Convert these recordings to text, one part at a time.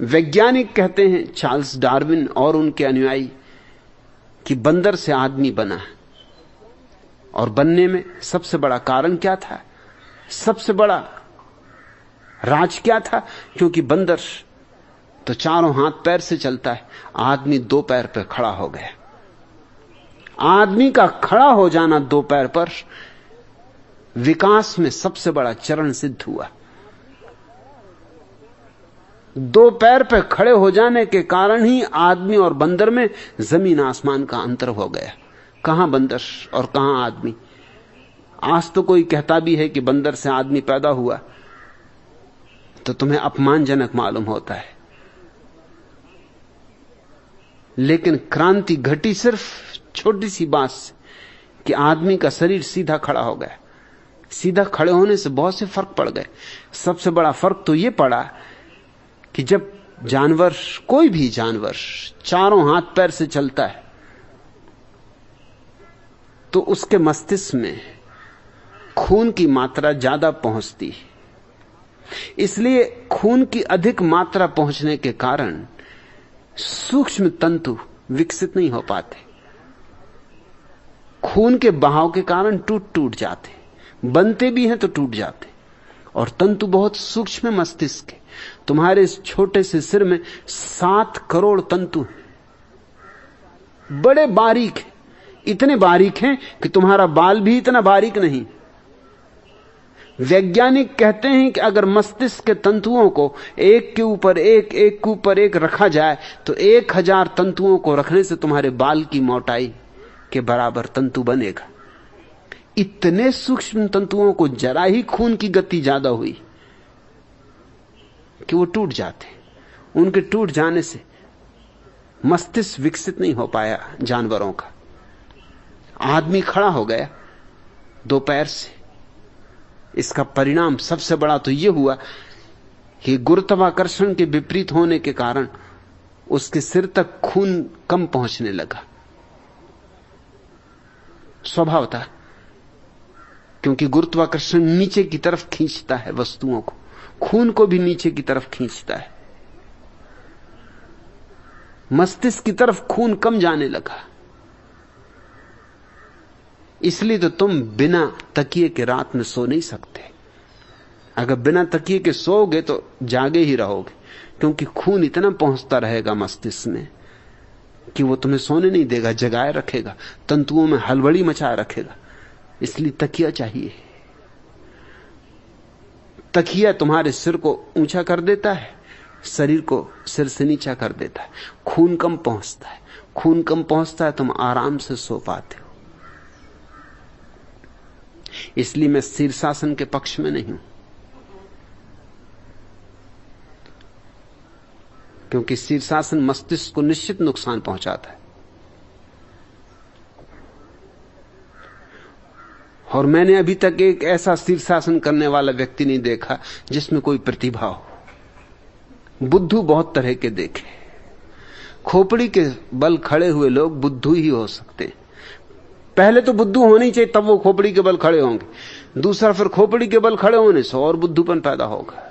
वैज्ञानिक कहते हैं, चार्ल्स डार्विन और उनके अनुयायी, कि बंदर से आदमी बना है। और बनने में सबसे बड़ा कारण क्या था, सबसे बड़ा राज क्या था? क्योंकि बंदर तो चारों हाथ पैर से चलता है, आदमी दो पैर पर खड़ा हो गया। आदमी का खड़ा हो जाना दो पैर पर विकास में सबसे बड़ा चरण सिद्ध हुआ। दो पैर पर खड़े हो जाने के कारण ही आदमी और बंदर में जमीन आसमान का अंतर हो गया। कहां बंदर और कहां आदमी। आज तो कोई कहता भी है कि बंदर से आदमी पैदा हुआ तो तुम्हें अपमानजनक मालूम होता है, लेकिन क्रांति घटी सिर्फ छोटी सी बात से कि आदमी का शरीर सीधा खड़ा हो गया। सीधा खड़े होने से बहुत से फर्क पड़ गए। सबसे बड़ा फर्क तो यह पड़ा कि जब जानवर, कोई भी जानवर चारों हाथ पैर से चलता है तो उसके मस्तिष्क में खून की मात्रा ज्यादा पहुंचती है। इसलिए खून की अधिक मात्रा पहुंचने के कारण सूक्ष्म तंतु विकसित नहीं हो पाते। खून के बहाव के कारण टूट जाते, बनते भी हैं तो टूट जाते। और तंतु बहुत सूक्ष्म है मस्तिष्क के। तुम्हारे इस छोटे से सिर में 7 करोड़ तंतु हैं, बड़े बारीक हैं, इतने बारीक हैं कि तुम्हारा बाल भी इतना बारीक नहीं। वैज्ञानिक कहते हैं कि अगर मस्तिष्क के तंतुओं को एक के ऊपर एक, एक के ऊपर एक रखा जाए तो 1000 तंतुओं को रखने से तुम्हारे बाल की मोटाई के बराबर तंतु बनेगा। इतने सूक्ष्म तंतुओं को जरा ही खून की गति ज्यादा हुई कि वो टूट जाते। उनके टूट जाने से मस्तिष्क विकसित नहीं हो पाया जानवरों का। आदमी खड़ा हो गया दो पैर से। इसका परिणाम सबसे बड़ा तो यह हुआ कि गुरुत्वाकर्षण के विपरीत होने के कारण उसके सिर तक खून कम पहुंचने लगा। स्वभाव था, क्योंकि गुरुत्वाकर्षण नीचे की तरफ खींचता है वस्तुओं को, खून को भी नीचे की तरफ खींचता है। मस्तिष्क की तरफ खून कम जाने लगा। इसलिए तो तुम बिना तकिए के रात में सो नहीं सकते। अगर बिना तकिए के सोओगे तो जागे ही रहोगे, क्योंकि खून इतना पहुंचता रहेगा मस्तिष्क में कि वो तुम्हें सोने नहीं देगा, जगाए रखेगा, तंतुओं में हलबड़ी मचाए रखेगा। इसलिए तकिया चाहिए। तकिया तुम्हारे सिर को ऊंचा कर देता है, शरीर को सिर से नीचा कर देता है। खून कम पहुंचता है। खून कम पहुंचता है, तुम आराम से सो पाते हो। इसलिए मैं शीर्षासन के पक्ष में नहीं हूं, क्योंकि शीर्षासन मस्तिष्क को निश्चित नुकसान पहुंचाता है। और मैंने अभी तक एक ऐसा शीर्षासन करने वाला व्यक्ति नहीं देखा जिसमें कोई प्रतिभा हो। बुद्धू बहुत तरह के देखे। खोपड़ी के बल खड़े हुए लोग बुद्धू ही हो सकते हैं। पहले तो बुद्धू होने ही चाहिए, तब वो खोपड़ी के बल खड़े होंगे। दूसरा, फिर खोपड़ी के बल खड़े होने से और बुद्धूपन पैदा होगा।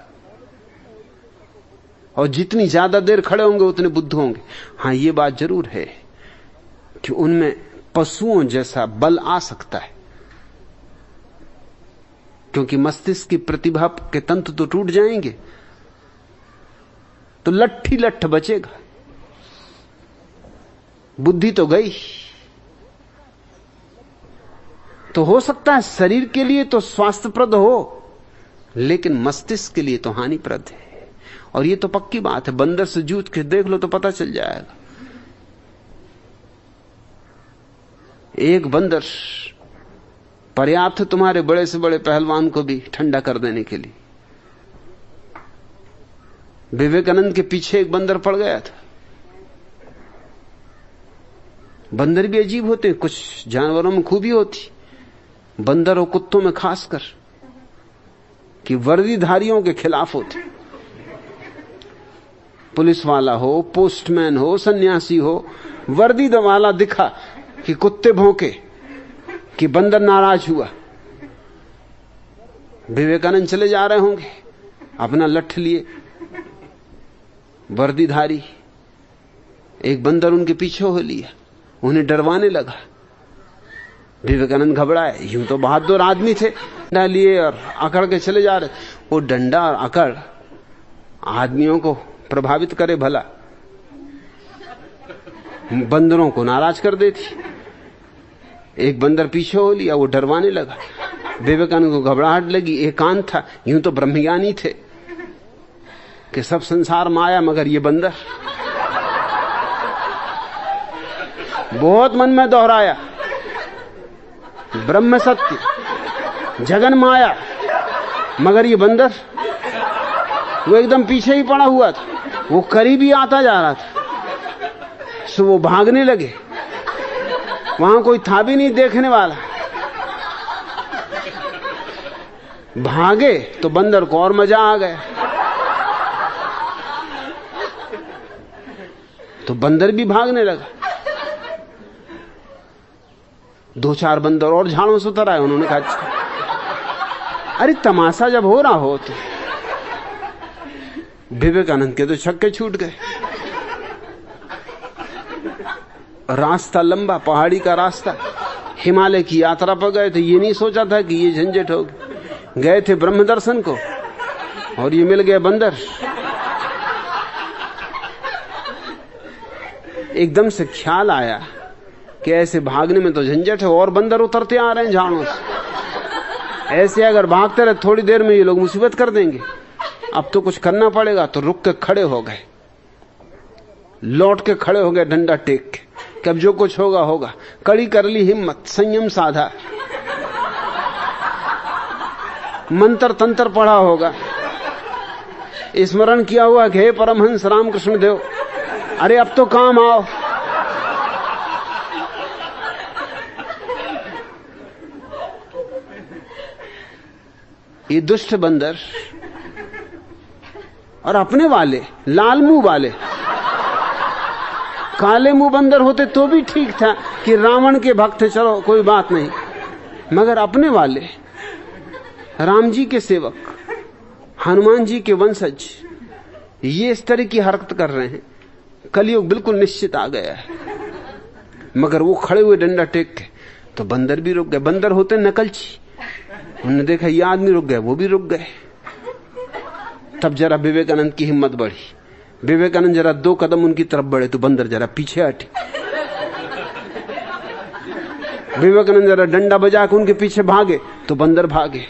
और जितनी ज्यादा देर खड़े होंगे उतने बुद्धू होंगे। हां, ये बात जरूर है कि उनमें पशुओं जैसा बल आ सकता है, क्योंकि मस्तिष्क की प्रतिभा के तंतु तो टूट जाएंगे, तो लट्ठी लट्ठ बचेगा, बुद्धि तो गई। तो हो सकता है शरीर के लिए तो स्वास्थ्यप्रद हो, लेकिन मस्तिष्क के लिए तो हानिप्रद है। और ये तो पक्की बात है, बंदर से जूझ के देख लो तो पता चल जाएगा। एक बंदर पर्याप्त है तुम्हारे बड़े से बड़े पहलवान को भी ठंडा कर देने के लिए। विवेकानंद के पीछे एक बंदर पड़ गया था। बंदर भी अजीब होते हैं, कुछ जानवरों में खूबी होती, बंदर और कुत्तों में खासकर, कि वर्दीधारियों के खिलाफ होते। पुलिस वाला हो, पोस्टमैन हो, सन्यासी हो, वर्दी वाला दिखा कि कुत्ते भौंके कि बंदर नाराज हुआ। विवेकानंद चले जा रहे होंगे अपना लठ लिए, वर्दीधारी एक बंदर उनके पीछे हो लिया, उन्हें डरवाने लगा। विवेकानंद घबराए, यूं तो बहादुर आदमी थे, डंडा लिए और अकड़ के चले जा रहे। वो डंडा और अकड़ आदमियों को प्रभावित करे भला, बंदरों को नाराज कर देती। एक बंदर पीछे हो लिया, वो डरवाने लगा। विवेकानंद को घबराहट लगी, एकांत था, यूं तो ब्रह्मज्ञानी थे कि सब संसार माया, मगर ये बंदर। बहुत मन में दोहराया, ब्रह्म सत्य, जगन माया, मगर ये बंदर। वो एकदम पीछे ही पड़ा हुआ था, वो करीब ही आता जा रहा था। सो वो भागने लगे, वहां कोई था भी नहीं देखने वाला। भागे तो बंदर को और मजा आ गया, तो बंदर भी भागने लगा। 2-4 बंदर और झाड़ों से उतर आए। उन्होंने कहा, अरे तमाशा जब हो रहा हो तो। विवेकानंद के तो छक्के छूट गए। रास्ता लंबा, पहाड़ी का रास्ता, हिमालय की यात्रा पर गए थे। ये नहीं सोचा था कि ये झंझट होगी। गए थे ब्रह्म दर्शन को और ये मिल गए बंदर। एकदम से ख्याल आया कि ऐसे भागने में तो झंझट है, और बंदर उतरते आ रहे हैं झाड़ों से। ऐसे अगर भागते रहे थोड़ी देर में ये लोग मुसीबत कर देंगे। अब तो कुछ करना पड़ेगा। तो रुक के खड़े हो गए, लौट के खड़े हो गए डंडा टेक के, कि अब जो कुछ होगा होगा। कड़ी कर ली हिम्मत, संयम साधा, मंत्र तंत्र पढ़ा होगा, स्मरण किया हुआ कि हे परमहंस रामकृष्ण देव, अरे अब तो काम आओ। ये दुष्ट बंदर और अपने वाले लाल मुंह वाले, काले मुंह बंदर होते तो भी ठीक था कि रावण के भक्त, चलो कोई बात नहीं, मगर अपने वाले राम जी के सेवक, हनुमान जी के वंशज, ये इस तरह की हरकत कर रहे हैं। कलयुग बिल्कुल निश्चित आ गया है। मगर वो खड़े हुए डंडा टेक के, तो बंदर भी रुक गए। बंदर होते नकलची, उन्होंने देखा ये आदमी रुक गए, वो भी रुक गए। तब जरा विवेकानंद की हिम्मत बढ़ी। विवेकानंद जरा 2 कदम उनकी तरफ बढ़े तो बंदर जरा पीछे हटे। विवेकानंद जरा डंडा बजा के उनके पीछे भागे तो बंदर भागे।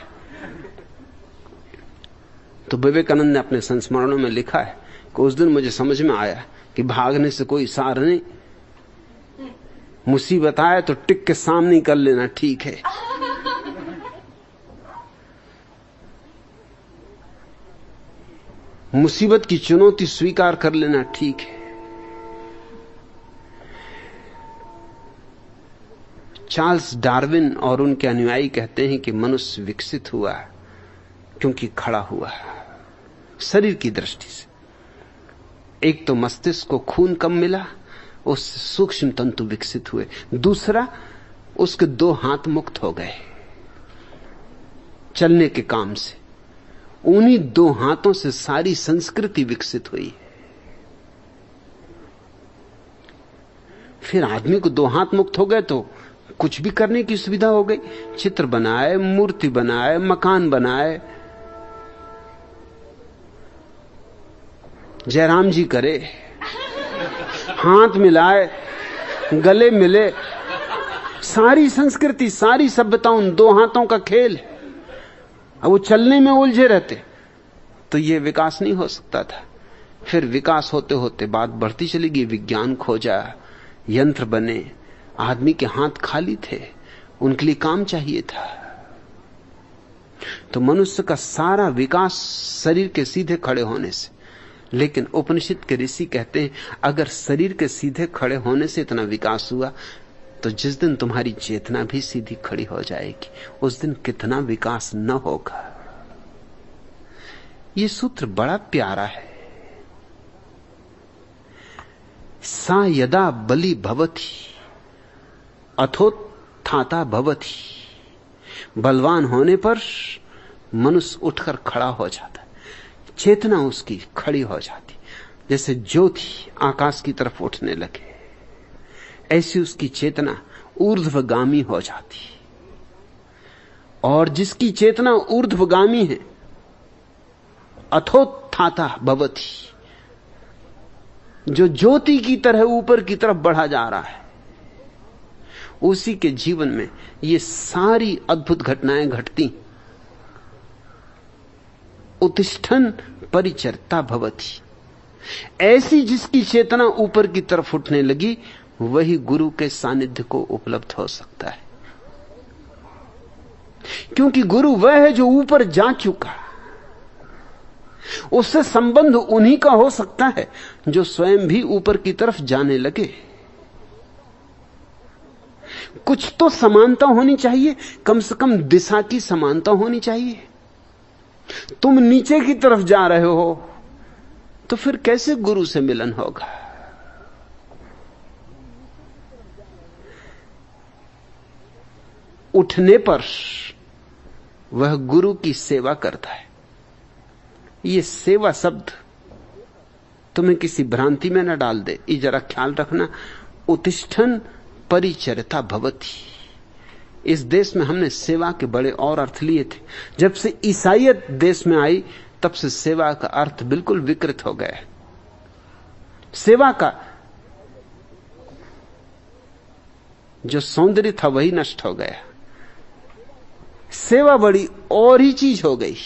तो विवेकानंद ने अपने संस्मरणों में लिखा है कि उस दिन मुझे समझ में आया कि भागने से कोई सार नहीं, मुसीबत आए तो टिक के सामने कर लेना ठीक है। मुसीबत की चुनौती स्वीकार कर लेना ठीक है। चार्ल्स डार्विन और उनके अनुयायी कहते हैं कि मनुष्य विकसित हुआ क्योंकि खड़ा हुआ शरीर की दृष्टि से। एक तो मस्तिष्क को खून कम मिला, उससे सूक्ष्म तंतु विकसित हुए। दूसरा, उसके 2 हाथ मुक्त हो गए चलने के काम से। उन्हीं 2 हाथों से सारी संस्कृति विकसित हुई। फिर आदमी को 2 हाथ मुक्त हो गए तो कुछ भी करने की सुविधा हो गई। चित्र बनाए, मूर्ति बनाए, मकान बनाए, जयराम जी करे, हाथ मिलाए, गले मिले। सारी संस्कृति, सारी सभ्यता उन 2 हाथों का खेल है। अब वो चलने में उलझे रहते तो ये विकास नहीं हो सकता था। फिर विकास होते होते बात बढ़ती चली गई। विज्ञान खोजा, यंत्र बने, आदमी के हाथ खाली थे, उनके लिए काम चाहिए था। तो मनुष्य का सारा विकास शरीर के सीधे खड़े होने से। लेकिन उपनिषद के ऋषि कहते हैं अगर शरीर के सीधे खड़े होने से इतना विकास हुआ तो जिस दिन तुम्हारी चेतना भी सीधी खड़ी हो जाएगी उस दिन कितना विकास न होगा। यह सूत्र बड़ा प्यारा है। सा यदा बलि भवति अथोत्थाता भवति। बलवान होने पर मनुष्य उठकर खड़ा हो जाता है, चेतना उसकी खड़ी हो जाती। जैसे ज्योति आकाश की तरफ उठने लगे, ऐसी उसकी चेतना ऊर्ध्वगामी हो जाती। और जिसकी चेतना ऊर्ध्वगामी है, अथोत्थाता भवति, जो ज्योति की तरह ऊपर की तरफ बढ़ा जा रहा है, उसी के जीवन में ये सारी अद्भुत घटनाएं घटती। उत्तिष्ठन् परिचरता भवति, ऐसी जिसकी चेतना ऊपर की तरफ उठने लगी, वही गुरु के सानिध्य को उपलब्ध हो सकता है। क्योंकि गुरु वह है जो ऊपर जा चुका, उससे संबंध उन्हीं का हो सकता है जो स्वयं भी ऊपर की तरफ जाने लगे। कुछ तो समानता होनी चाहिए, कम से कम दिशा की समानता होनी चाहिए। तुम नीचे की तरफ जा रहे हो तो फिर कैसे गुरु से मिलन होगा? उठने पर वह गुरु की सेवा करता है। यह सेवा शब्द तुम्हें किसी भ्रांति में न डाल दे, ये जरा ख्याल रखना। उत्तिष्ठन् परिचरता भवति, इस देश में हमने सेवा के बड़े और अर्थ लिए थे। जब से ईसाईयत देश में आई, तब से सेवा का अर्थ बिल्कुल विकृत हो गया। सेवा का जो सौंदर्य था वही नष्ट हो गया। सेवा बड़ी और ही चीज हो गई।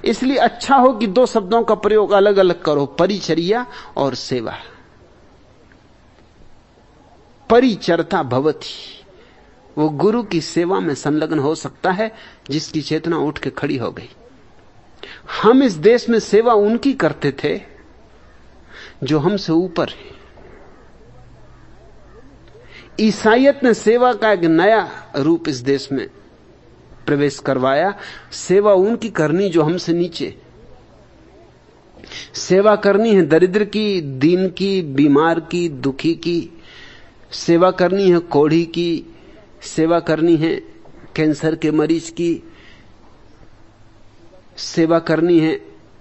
इसलिए अच्छा हो कि दो शब्दों का प्रयोग अलग अलग करो, परिचर्या और सेवा। परिचरता भवति, वो गुरु की सेवा में संलग्न हो सकता है जिसकी चेतना उठ के खड़ी हो गई। हम इस देश में सेवा उनकी करते थे जो हमसे ऊपर है। ईसाईयत ने सेवा का एक नया रूप इस देश में प्रवेश करवाया। सेवा उनकी करनी जो हमसे नीचे। सेवा करनी है दरिद्र की, दीन की, बीमार की, दुखी की। सेवा करनी है कोढ़ी की, सेवा करनी है कैंसर के मरीज की, सेवा करनी है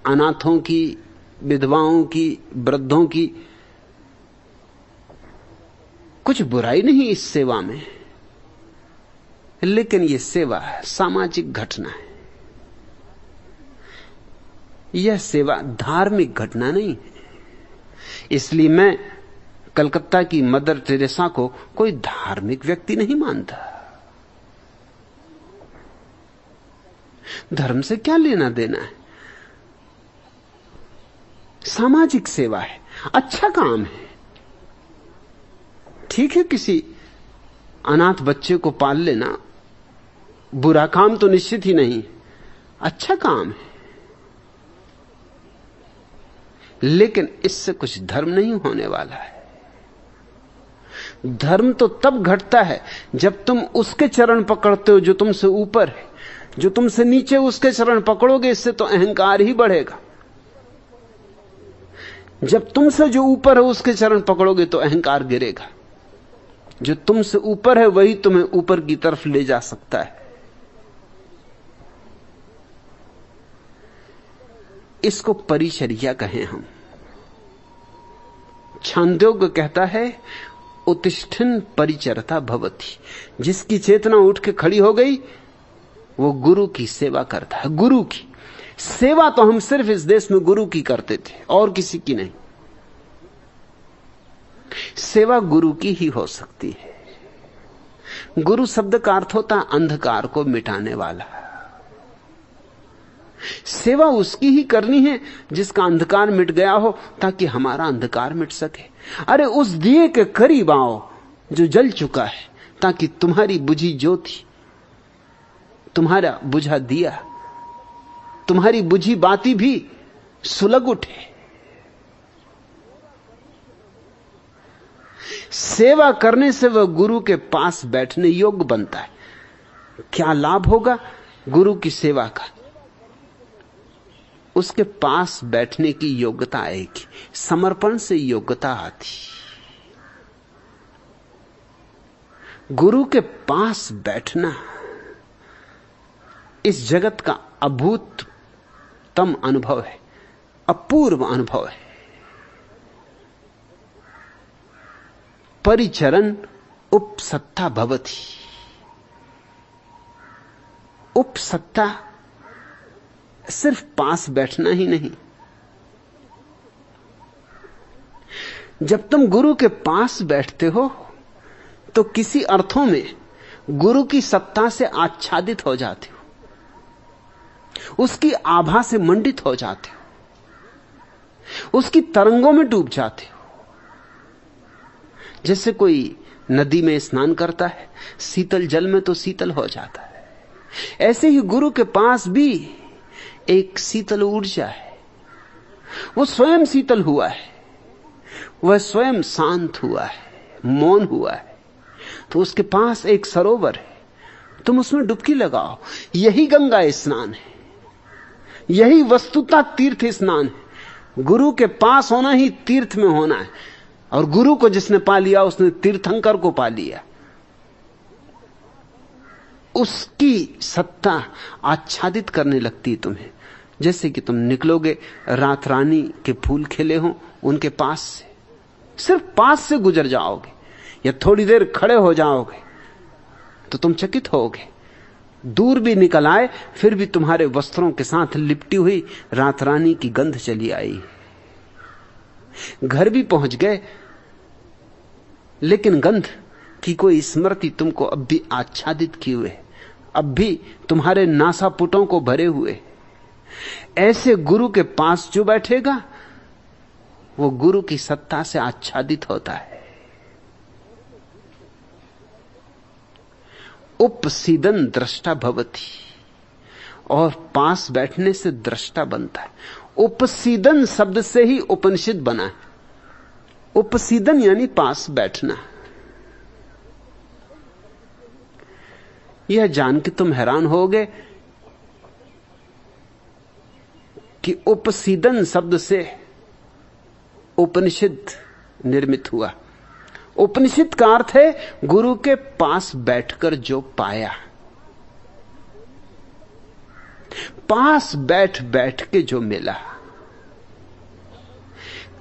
अनाथों की, विधवाओं की, वृद्धों की। कुछ बुराई नहीं इस सेवा में, लेकिन यह सेवा सामाजिक घटना है। यह सेवा धार्मिक घटना नहीं है। इसलिए मैं कलकत्ता की मदर टेरेसा को कोई धार्मिक व्यक्ति नहीं मानता। धर्म से क्या लेना देना है? सामाजिक सेवा है, अच्छा काम है। ठीक है, किसी अनाथ बच्चे को पाल लेना बुरा काम तो निश्चित ही नहीं, अच्छा काम है। लेकिन इससे कुछ धर्म नहीं होने वाला है। धर्म तो तब घटता है जब तुम उसके चरण पकड़ते हो जो तुमसे ऊपर है। जो तुमसे नीचे उसके चरण पकड़ोगे, इससे तो अहंकार ही बढ़ेगा। जब तुमसे जो ऊपर है उसके चरण पकड़ोगे तो अहंकार गिरेगा। जो तुमसे ऊपर है वही तुम्हें ऊपर की तरफ ले जा सकता है। इसको परिचर्या कहें हम। छांदोग्य कहता है उत्तिष्ठन् परिचरता भवति, जिसकी चेतना उठ के खड़ी हो गई वो गुरु की सेवा करता है। गुरु की सेवा तो हम सिर्फ इस देश में गुरु की करते थे और किसी की नहीं। सेवा गुरु की ही हो सकती है। गुरु शब्द का अर्थ होता है अंधकार को मिटाने वाला। सेवा उसकी ही करनी है जिसका अंधकार मिट गया हो, ताकि हमारा अंधकार मिट सके। अरे उस दिए के करीब आओ जो जल चुका है, ताकि तुम्हारी बुझी ज्योति, तुम्हारा बुझा दिया, तुम्हारी बुझी बाती भी सुलग उठे। सेवा करने से वह गुरु के पास बैठने योग्य बनता है। क्या लाभ होगा गुरु की सेवा का? उसके पास बैठने की योग्यता आएगी, समर्पण से योग्यता आती। गुरु के पास बैठना इस जगत का अभूततम अनुभव है। अपूर्व अनुभव है। परिचरण उपसत्ता भवति। उपसत्ता सिर्फ पास बैठना ही नहीं। जब तुम गुरु के पास बैठते हो तो किसी अर्थों में गुरु की सत्ता से आच्छादित हो जाते हो, उसकी आभा से मंडित हो जाते हो, उसकी तरंगों में डूब जाते हो। जैसे कोई नदी में स्नान करता है, शीतल जल में तो शीतल हो जाता है, ऐसे ही गुरु के पास भी एक शीतल ऊर्जा है। वो स्वयं शीतल हुआ है, वह स्वयं शांत हुआ है, मौन हुआ है। तो उसके पास एक सरोवर है, तुम उसमें डुबकी लगाओ। यही गंगा स्नान है, यही वस्तुतः तीर्थ स्नान है। गुरु के पास होना ही तीर्थ में होना है, और गुरु को जिसने पा लिया उसने तीर्थंकर को पा लिया। उसकी सत्ता आच्छादित करने लगती तुम्हें। जैसे कि तुम निकलोगे, रात रानी के फूल खिले हों उनके पास से, सिर्फ पास से गुजर जाओगे या थोड़ी देर खड़े हो जाओगे तो तुम चकित होगे। दूर भी निकल आए फिर भी तुम्हारे वस्त्रों के साथ लिपटी हुई रात रानी की गंध चली आई। घर भी पहुंच गए लेकिन गंध की कोई स्मृति तुमको अब भी आच्छादित किए हुए, अब भी तुम्हारे नासापुटों को भरे हुए। ऐसे गुरु के पास जो बैठेगा वो गुरु की सत्ता से आच्छादित होता है। उपसीदन दृष्टा भवति, और पास बैठने से दृष्टा बनता है। उपसीदन शब्द से ही उपनिषद बना है। उपसीदन यानी पास बैठना। यह जान के तुम हैरान होगे कि उपसीदन शब्द से उपनिषद निर्मित हुआ। उपनिषद का अर्थ है गुरु के पास बैठकर जो पाया, पास बैठ बैठ के जो मिला।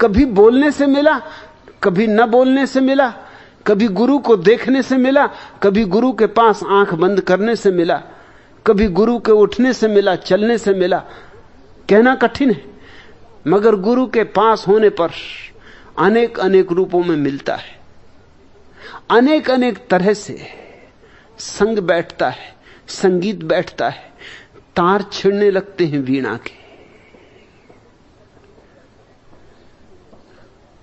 कभी बोलने से मिला, कभी न बोलने से मिला, कभी गुरु को देखने से मिला, कभी गुरु के पास आंख बंद करने से मिला, कभी गुरु के उठने से मिला, चलने से मिला। कहना कठिन है, मगर गुरु के पास होने पर अनेक अनेक रूपों में मिलता है, अनेक अनेक तरह से संग बैठता है, संगीत बैठता है, तार छिड़ने लगते हैं वीणा के।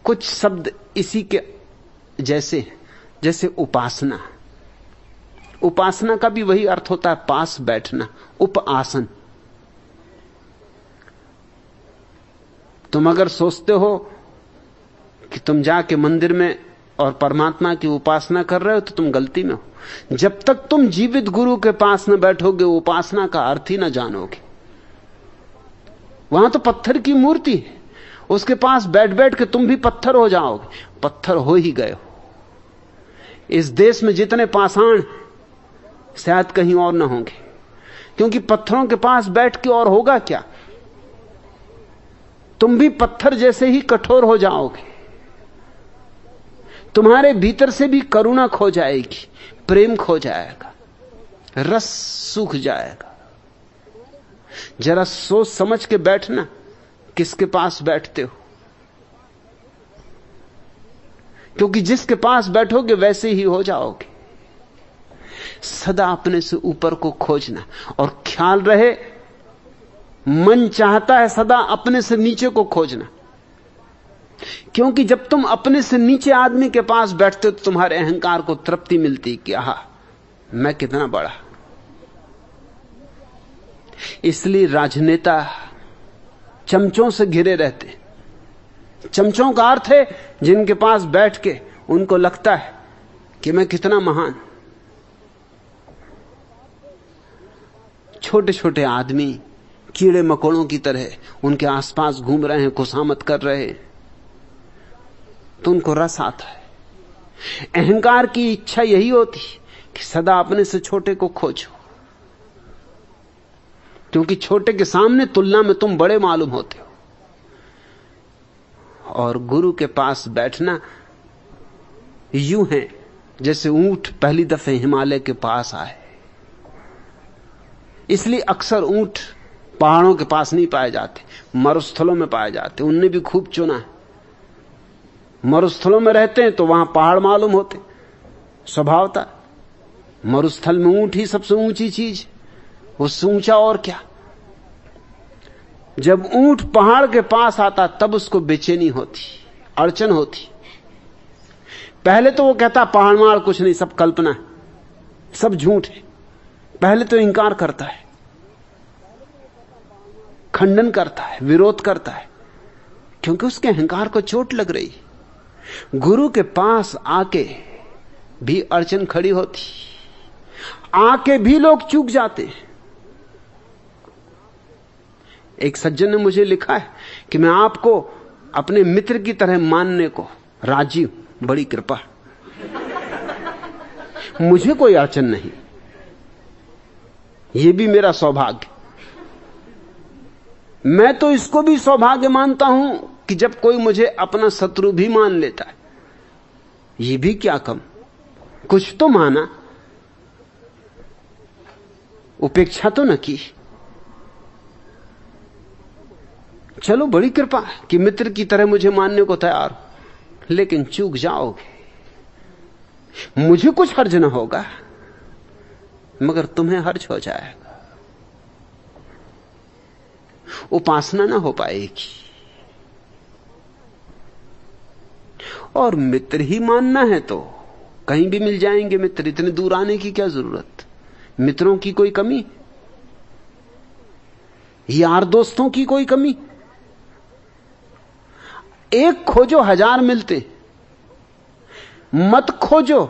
कुछ शब्द इसी के जैसे हैं, जैसे उपासना। उपासना का भी वही अर्थ होता है, पास बैठना, उपासन। तुम अगर सोचते हो कि तुम जाके मंदिर में और परमात्मा की उपासना कर रहे हो तो तुम गलती में हो। जब तक तुम जीवित गुरु के पास न बैठोगे उपासना का अर्थ ही न जानोगे। वहां तो पत्थर की मूर्ति है, उसके पास बैठ बैठ के तुम भी पत्थर हो जाओगे। पत्थर हो ही गए हो। इस देश में जितने पाषाण शायद कहीं और न होंगे, क्योंकि पत्थरों के पास बैठ के और होगा क्या? तुम भी पत्थर जैसे ही कठोर हो जाओगे। तुम्हारे भीतर से भी करुणा खो जाएगी, प्रेम खो जाएगा, रस सूख जाएगा। जरा सोच समझ के बैठना, किसके पास बैठते हो, क्योंकि जिसके पास बैठोगे वैसे ही हो जाओगे। सदा अपने से ऊपर को खोजना, और ख्याल रहे मन चाहता है सदा अपने से नीचे को खोजना, क्योंकि जब तुम अपने से नीचे आदमी के पास बैठते हो तो तुम्हारे अहंकार को तृप्ति मिलती कि आहा मैं कितना बड़ा। इसलिए राजनेता चमचों से घिरे रहते। चमचों का अर्थ है जिनके पास बैठ के उनको लगता है कि मैं कितना महान। छोटे छोटे आदमी कीड़े मकोड़ों की तरह उनके आसपास घूम रहे हैं, खुशामद कर रहे हैं, तो उनको रस आता है। अहंकार की इच्छा यही होती कि सदा अपने से छोटे को खोजो, क्योंकि छोटे के सामने तुलना में तुम बड़े मालूम होते हो। और गुरु के पास बैठना यूं है जैसे ऊंट पहली दफे हिमालय के पास आए। इसलिए अक्सर ऊंट पहाड़ों के पास नहीं पाए जाते, मरुस्थलों में पाए जाते। उनने भी खूब चुना है। मरुस्थलों में रहते हैं तो वहां पहाड़ मालूम होते स्वभावता। मरुस्थल में ऊंट ही सबसे ऊंची चीज, उससे ऊंचा और क्या। जब ऊंट पहाड़ के पास आता तब उसको बेचैनी होती, अड़चन होती। पहले तो वो कहता पहाड़ माड़ कुछ नहीं, सब कल्पना है, सब झूठ है। पहले तो इंकार करता है, खंडन करता है, विरोध करता है, क्योंकि उसके अहंकार को चोट लग रही। गुरु के पास आके भी अड़चन खड़ी होती, आके भी लोग चूक जाते। एक सज्जन ने मुझे लिखा है कि मैं आपको अपने मित्र की तरह मानने को राजी हूं, बड़ी कृपा, मुझे कोई अड़चन नहीं, यह भी मेरा सौभाग्य। मैं तो इसको भी सौभाग्य मानता हूं कि जब कोई मुझे अपना शत्रु भी मान लेता है, यह भी क्या कम, कुछ तो माना, उपेक्षा तो न की। चलो बड़ी कृपा कि मित्र की तरह मुझे मानने को तैयार हो, लेकिन चूक जाओगे, मुझे कुछ हर्ज न होगा, मगर तुम्हें हर्ज हो जाएगा, उपासना ना हो पाएगी। और मित्र ही मानना है तो कहीं भी मिल जाएंगे मित्र, इतने दूर आने की क्या जरूरत। मित्रों की कोई कमी, यार दोस्तों की कोई कमी। एक खोजो हजार मिलते, मत खोजो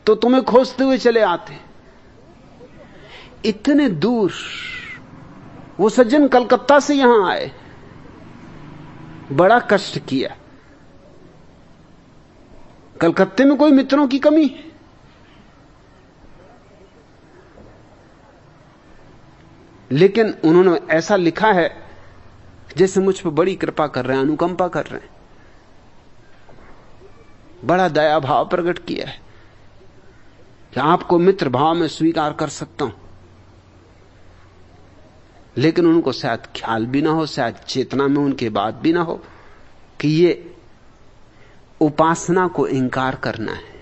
तो तुम्हें खोजते हुए चले आते। इतने दूर वो सज्जन कलकत्ता से यहां आए, बड़ा कष्ट किया। कलकत्ते में कोई मित्रों की कमी है? लेकिन उन्होंने ऐसा लिखा है जैसे मुझ पर बड़ी कृपा कर रहे हैं, अनुकंपा कर रहे हैं, बड़ा दया भाव प्रकट किया है कि आपको मित्र भाव में स्वीकार कर सकता हूं। लेकिन उनको शायद ख्याल भी ना हो, शायद चेतना में उनके बात भी ना हो कि ये उपासना को इंकार करना है।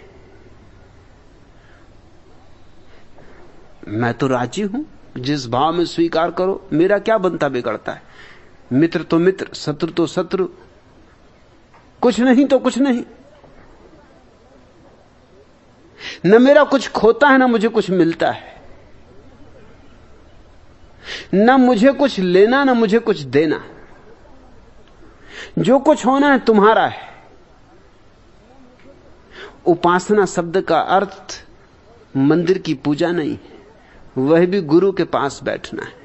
मैं तो राजी हूं, जिस भाव में स्वीकार करो, मेरा क्या बनता बिगड़ता है। मित्र तो मित्र, शत्रु तो शत्रु, कुछ नहीं तो कुछ नहीं। न मेरा कुछ खोता है, न मुझे कुछ मिलता है, न मुझे कुछ लेना, न मुझे कुछ देना। जो कुछ होना है तुम्हारा है। उपासना शब्द का अर्थ मंदिर की पूजा नहीं है, वह भी गुरु के पास बैठना है।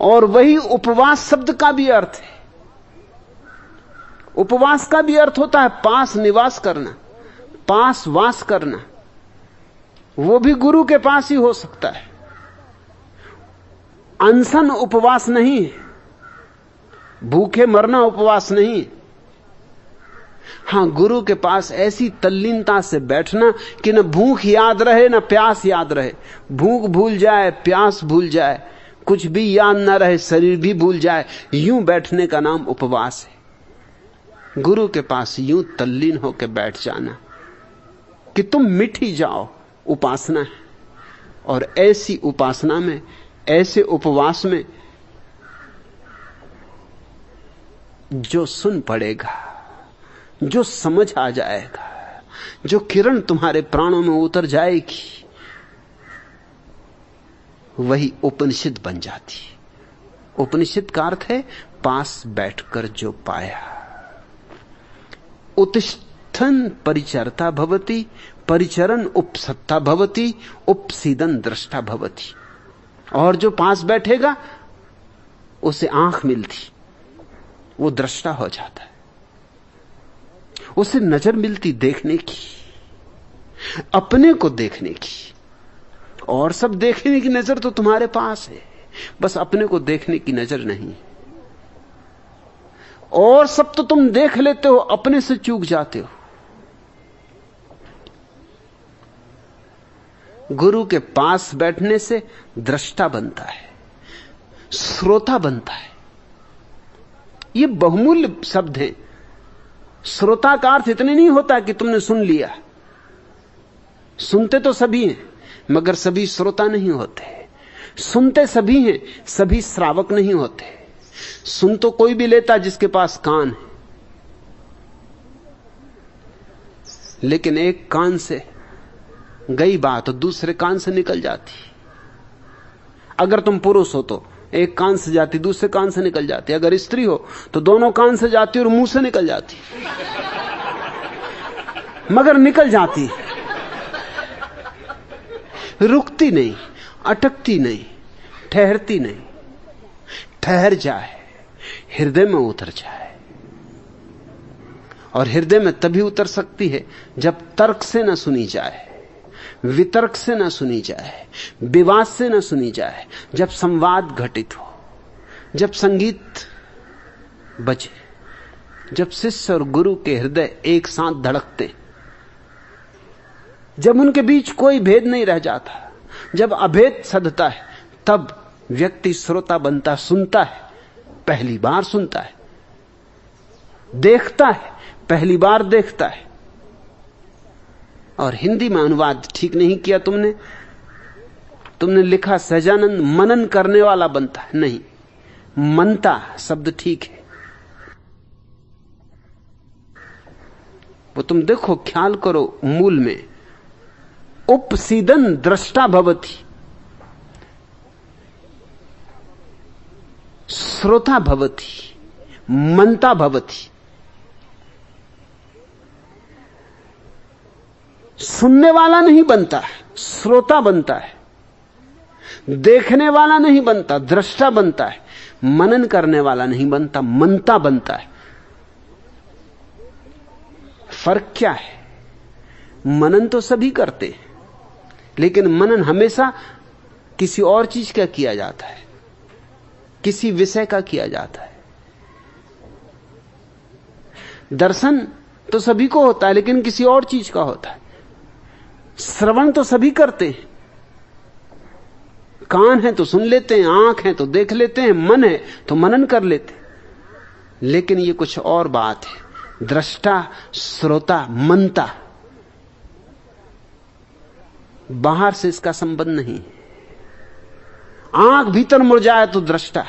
और वही उपवास शब्द का भी अर्थ है। उपवास का भी अर्थ होता है पास निवास करना, पास वास करना। वो भी गुरु के पास ही हो सकता है। अनशन उपवास नहीं है, भूखे मरना उपवास नहीं। हां, गुरु के पास ऐसी तल्लीनता से बैठना कि न भूख याद रहे न प्यास याद रहे। भूख भूल जाए, प्यास भूल जाए, कुछ भी याद ना रहे, शरीर भी भूल जाए, यूं बैठने का नाम उपवास है। गुरु के पास यूं तल्लीन होकर बैठ जाना कि तुम मिट ही जाओ, उपासना है। और ऐसी उपासना में, ऐसे उपवास में जो सुन पड़ेगा, जो समझ आ जाएगा, जो किरण तुम्हारे प्राणों में उतर जाएगी, वही उपनिषद बन जाती। उपनिषद का अर्थ है पास बैठकर जो पाया। उत्तिष्ठन् परिचरता भवति, परिचरन् उपसत्ता भवति, उपसीदन् दृष्टा भवति। और जो पास बैठेगा उसे आंख मिलती, वो दृष्टा हो जाता है, उसे नजर मिलती देखने की, अपने को देखने की। और सब देखने की नजर तो तुम्हारे पास है, बस अपने को देखने की नजर नहीं। और सब तो तुम देख लेते हो, अपने से चूक जाते हो। गुरु के पास बैठने से दृष्टा बनता है, श्रोता बनता है। ये बहुमूल्य शब्द हैं। श्रोता का अर्थ इतने नहीं होता कि तुमने सुन लिया। सुनते तो सभी हैं, मगर सभी श्रोता नहीं होते। सुनते सभी हैं, सभी श्रावक नहीं होते। सुन तो कोई भी लेता जिसके पास कान है, लेकिन एक कान से गई बात तो दूसरे कान से निकल जाती। अगर तुम पुरुष हो तो एक कान से जाती, दूसरे कान से निकल जाती। अगर स्त्री हो तो दोनों कान से जाती और मुंह से निकल जाती, मगर निकल जाती, रुकती नहीं, अटकती नहीं, ठहरती नहीं। ठहर जाए, हृदय में उतर जाए। और हृदय में तभी उतर सकती है जब तर्क से न सुनी जाए, वितर्क से न सुनी जाए, विवाद से न सुनी जाए, जब संवाद घटित हो, जब संगीत बजे, जब शिष्य और गुरु के हृदय एक साथ धड़कते, जब उनके बीच कोई भेद नहीं रह जाता, जब अभेद सधता है, तब व्यक्ति श्रोता बनता, सुनता है, पहली बार सुनता है, देखता है, पहली बार देखता है। और हिंदी में अनुवाद ठीक नहीं किया तुमने लिखा सहजानंद मनन करने वाला बनता है। नहीं, मनता शब्द ठीक है। वो तुम देखो, ख्याल करो मूल में, उपसीदन दृष्टा भवति, श्रोता भवति, मनता भवति। सुनने वाला नहीं बनता, श्रोता बनता है। देखने वाला नहीं बनता, दृष्टा बनता है। मनन करने वाला नहीं बनता, मनता बनता है। फर्क क्या है? मनन तो सभी करते हैं, लेकिन मनन हमेशा किसी और चीज का किया जाता है, किसी विषय का किया जाता है। दर्शन तो सभी को होता है, लेकिन किसी और चीज का होता है। श्रवण तो सभी करते हैं, कान है तो सुन लेते हैं, आंख है तो देख लेते हैं, मन है तो मनन कर लेते हैं। लेकिन ये कुछ और बात है। दृष्टा, श्रोता, मनता, बाहर से इसका संबंध नहीं है। आंख भीतर मुड़ जाए तो दृष्टा,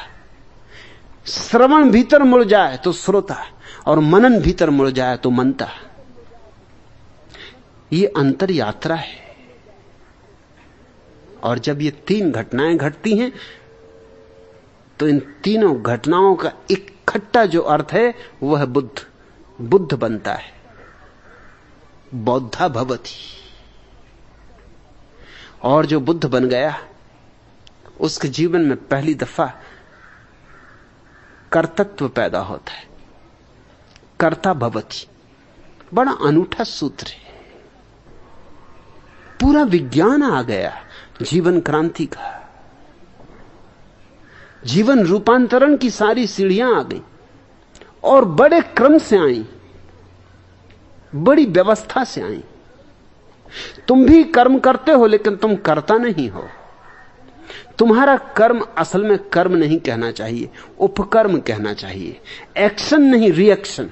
श्रवण भीतर मुड़ जाए तो श्रोता, और मनन भीतर मुड़ जाए तो मनता। ये अंतर यात्रा है। और जब ये तीन घटनाएं घटती हैं, तो इन तीनों घटनाओं का इकट्ठा जो अर्थ है वह है बुद्ध। बुद्ध बनता है, बौद्धा भवति। और जो बुद्ध बन गया, उसके जीवन में पहली दफा कर्तृत्व पैदा होता है, कर्ता भवति। बड़ा अनूठा सूत्र है, पूरा विज्ञान आ गया जीवन क्रांति का। जीवन रूपांतरण की सारी सीढ़ियां आ गई, और बड़े क्रम से आई, बड़ी व्यवस्था से आई। तुम भी कर्म करते हो, लेकिन तुम करता नहीं हो। तुम्हारा कर्म असल में कर्म नहीं कहना चाहिए, उपकर्म कहना चाहिए। एक्शन नहीं, रिएक्शन।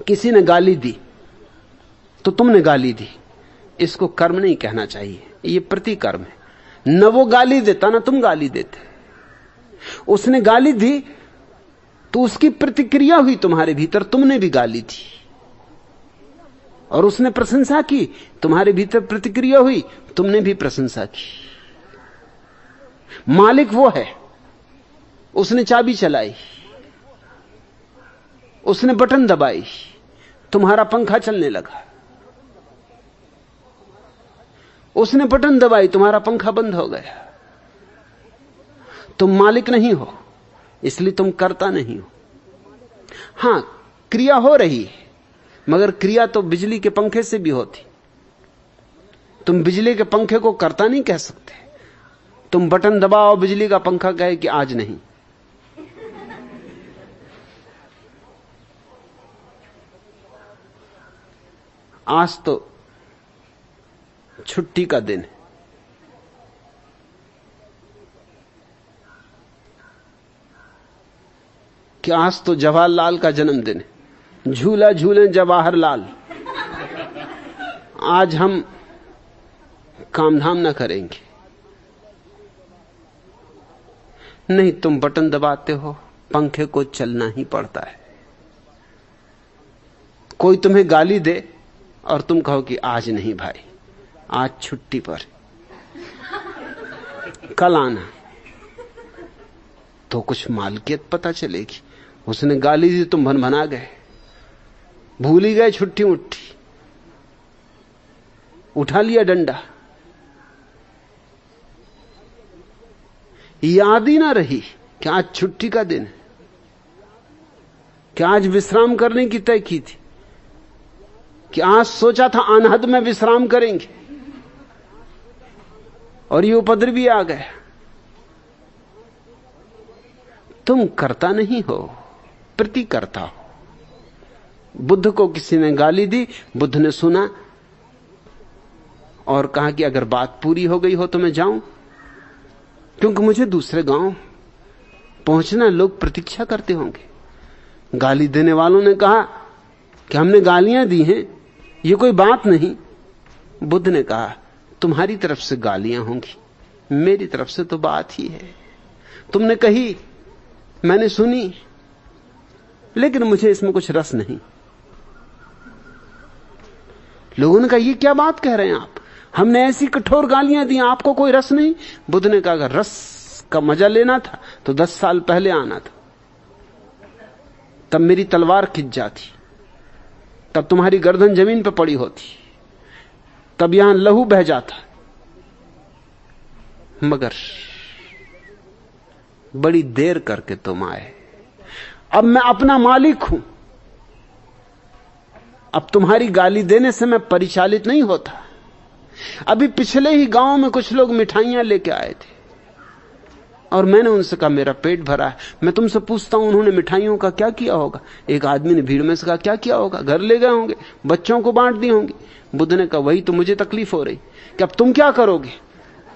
किसी ने गाली दी तो तुमने गाली दी, इसको कर्म नहीं कहना चाहिए, ये प्रतिकर्म है। न वो गाली देता, न तुम गाली देते। उसने गाली दी तो उसकी प्रतिक्रिया हुई तुम्हारे भीतर, तुमने भी गाली दी। और उसने प्रशंसा की, तुम्हारे भीतर प्रतिक्रिया हुई, तुमने भी प्रशंसा की। मालिक वो है, उसने चाबी चलाई, उसने बटन दबाई, तुम्हारा पंखा चलने लगा। उसने बटन दबाई, तुम्हारा पंखा बंद हो गया। तुम मालिक नहीं हो, इसलिए तुम करता नहीं हो। हां, क्रिया हो रही है, मगर क्रिया तो बिजली के पंखे से भी होती। तुम बिजली के पंखे को करता नहीं कह सकते। तुम बटन दबाओ, बिजली का पंखा कहे कि आज नहीं। आज तो छुट्टी का दिन है, कि आज तो जवाहरलाल का जन्मदिन है, झूला झूले जवाहरलाल। आज हम कामधाम ना करेंगे। नहीं, तुम बटन दबाते हो, पंखे को चलना ही पड़ता है। कोई तुम्हें गाली दे और तुम कहो कि आज नहीं भाई, आज छुट्टी पर, कल आना, तो कुछ मालकियत पता चलेगी। उसने गाली दी, तुम भनभना गए, भूल ही गए छुट्टी मुट्ठी, उठा लिया डंडा, याद ही ना रही कि आज छुट्टी का दिन है, कि आज विश्राम करने की तय की थी, कि आज सोचा था अनहद में विश्राम करेंगे, और ये उपद्रव भी आ गया। तुम करता नहीं हो, प्रति करता हो। बुद्ध को किसी ने गाली दी, बुद्ध ने सुना और कहा कि अगर बात पूरी हो गई हो तो मैं जाऊं, क्योंकि मुझे दूसरे गांव पहुंचना, लोग प्रतीक्षा करते होंगे। गाली देने वालों ने कहा कि हमने गालियां दी हैं, ये कोई बात नहीं। बुद्ध ने कहा तुम्हारी तरफ से गालियां होंगी, मेरी तरफ से तो बात ही है। तुमने कही, मैंने सुनी, लेकिन मुझे इसमें कुछ रस नहीं। लोगों ने कहा ये क्या बात कह रहे हैं आप, हमने ऐसी कठोर गालियां दी, आपको कोई रस नहीं। बुद्ध ने कहा अगर रस का मजा लेना था तो 10 साल पहले आना था, तब मेरी तलवार खिंच जाती, तब तुम्हारी गर्दन जमीन पर पड़ी होती, तब यहां लहू बह जाता। मगर बड़ी देर करके तुम आए। अब मैं अपना मालिक हूं, अब तुम्हारी गाली देने से मैं परिचालित नहीं होता। अभी पिछले ही गांव में कुछ लोग मिठाइयां लेके आए थे और मैंने उनसे कहा मेरा पेट भरा है। मैं तुमसे पूछता हूं उन्होंने मिठाइयों का क्या किया होगा? एक आदमी ने भीड़ में से कहा क्या किया होगा? घर ले गए होंगे, बच्चों को बांट दी होंगी। बुद्ध ने कहा वही तो मुझे तकलीफ हो रही कि अब तुम क्या करोगे?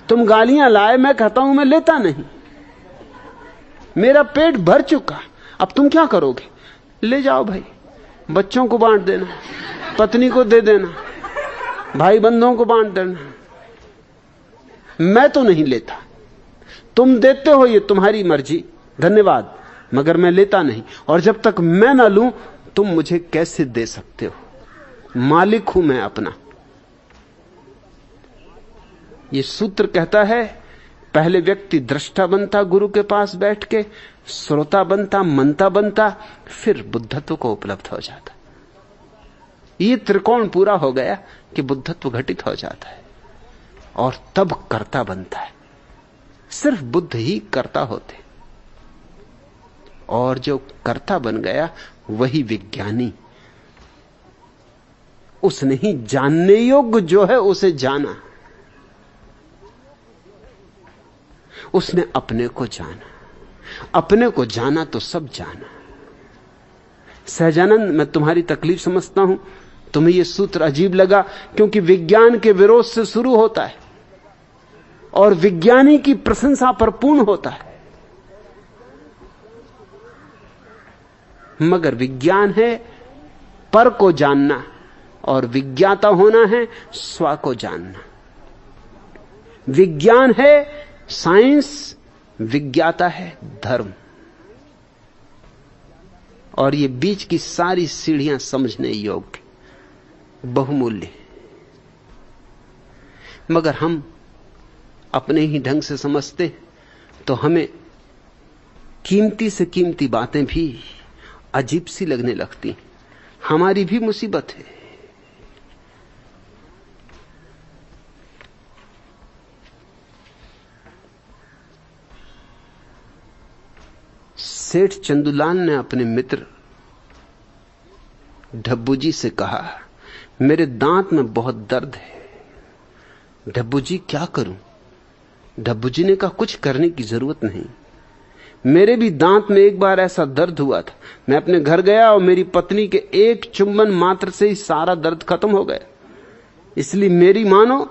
तुम गालियां लाए, मैं कहता हूं मैं लेता नहीं, मेरा पेट भर चुका, अब तुम क्या करोगे? ले जाओ भाई, बच्चों को बांट देना, पत्नी को दे देना, भाई बंधुओं को बांट देना। मैं तो नहीं लेता, तुम देते हो ये तुम्हारी मर्जी, धन्यवाद, मगर मैं लेता नहीं। और जब तक मैं ना लूं तुम मुझे कैसे दे सकते हो? मालिक हूं मैं अपना। ये सूत्र कहता है पहले व्यक्ति दृष्टा बनता, गुरु के पास बैठ के श्रोता बनता, मनता बनता, फिर बुद्धत्व को उपलब्ध हो जाता। ये त्रिकोण पूरा हो गया कि बुद्धत्व घटित हो जाता है और तब कर्ता बनता है। सिर्फ बुद्ध ही कर्ता होते, और जो कर्ता बन गया वही विज्ञानी। उसने ही जानने योग्य जो है उसे जाना, उसने अपने को जाना, अपने को जाना तो सब जाना। सहजानंद, मैं तुम्हारी तकलीफ समझता हूं, तुम्हें यह सूत्र अजीब लगा क्योंकि विज्ञान के विरोध से शुरू होता है और विज्ञानी की प्रशंसा पर पूर्ण होता है। मगर विज्ञान है पर को जानना और विज्ञाता होना है स्व को जानना। विज्ञान है साइंस, विज्ञाता है धर्म। और ये बीच की सारी सीढ़ियां समझने योग्य, बहुमूल्य। मगर हम अपने ही ढंग से समझते तो हमें कीमती से कीमती बातें भी अजीब सी लगने लगती। हमारी भी मुसीबत है। सेठ चंदूलाल ने अपने मित्र ढब्बू जी से कहा, मेरे दांत में बहुत दर्द है। ढब्बू जी क्या करूं? ढब्बू जी ने कहा कुछ करने की जरूरत नहीं, मेरे भी दांत में एक बार ऐसा दर्द हुआ था। मैं अपने घर गया और मेरी पत्नी के एक चुंबन मात्र से ही सारा दर्द खत्म हो गया। इसलिए मेरी मानो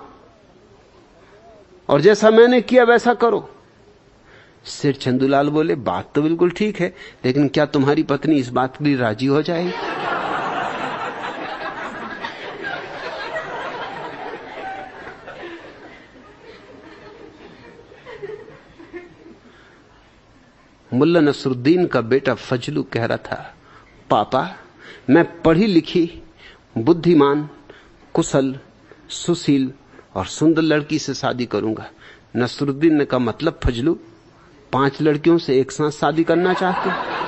और जैसा मैंने किया वैसा करो। सिर चंदूलाल बोले, बात तो बिल्कुल ठीक है, लेकिन क्या तुम्हारी पत्नी इस बात के लिए राजी हो जाएगी? मुल्ला नसरुद्दीन का बेटा फजलू कह रहा था, पापा मैं पढ़ी लिखी, बुद्धिमान, कुशल, सुशील और सुंदर लड़की से शादी करूंगा। नसरुद्दीन ने कहा, मतलब फजलू 5 लड़कियों से एक साथ शादी करना चाहते?